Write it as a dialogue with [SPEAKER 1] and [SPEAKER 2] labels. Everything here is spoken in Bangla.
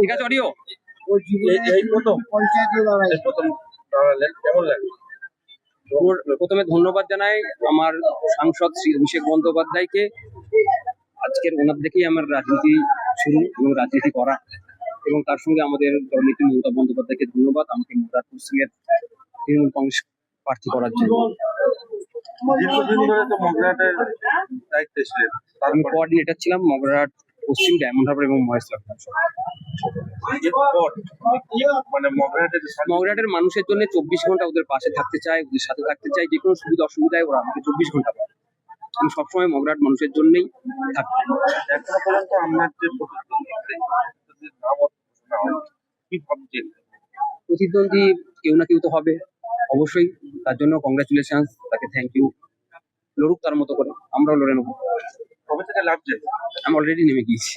[SPEAKER 1] ঠিক আছে অডিও।
[SPEAKER 2] এই প্রথম দাঁড়ালেন, কেমন লাগে?
[SPEAKER 1] প্রথমে ধন্যবাদ জানাই আমার সাংসদ শ্রী অভিষেক বন্দ্যোপাধ্যায়কে। আজকের ওনার দেখেই আমার রাজনীতি শুরু এবং রাজনীতি করা, এবং তার সঙ্গে আমাদের দলনেত্রী মমতা বন্দ্যোপাধ্যায়কে ধন্যবাদ আমাকে মমতা পশ্চিমের তৃণমূল কংগ্রেস প্রার্থী করার জন্য।
[SPEAKER 2] দীর্ঘদিন ধরে তো মগরাহাটের দায়িত্বে ছিলেন,
[SPEAKER 1] আমি কোঅর্ডিনেটর ছিলাম মগরাহাট পশ্চিম, ডায়মন্ড হারবার এবং মহেশতলা।
[SPEAKER 2] এরপর মানে
[SPEAKER 1] মগরাহাটের মানুষের জন্য 24 ঘন্টা ওদের পাশে থাকতে চাই, ওদের সাথে থাকতে চাই। যে কোনো সুবিধা অসুবিধায় ওরা আমাকে 24 ঘন্টা পায়। আমি সবসময় মগরাহাট মানুষের জন্যই থাকি।
[SPEAKER 2] এখনো পর্যন্ত আপনার যে কি ভাবছেন?
[SPEAKER 1] প্রতিদ্বন্দ্বী কেউ না কেউ তো হবে অবশ্যই, তার জন্য কংগ্রাচুলেশন, তাকে থ্যাংক ইউ। লড়ুক তার মতো করে, আমরাও লড়ে নেবো।
[SPEAKER 2] কবে থেকে লাগছে?
[SPEAKER 1] আমি অলরেডি নেমে গিয়েছি।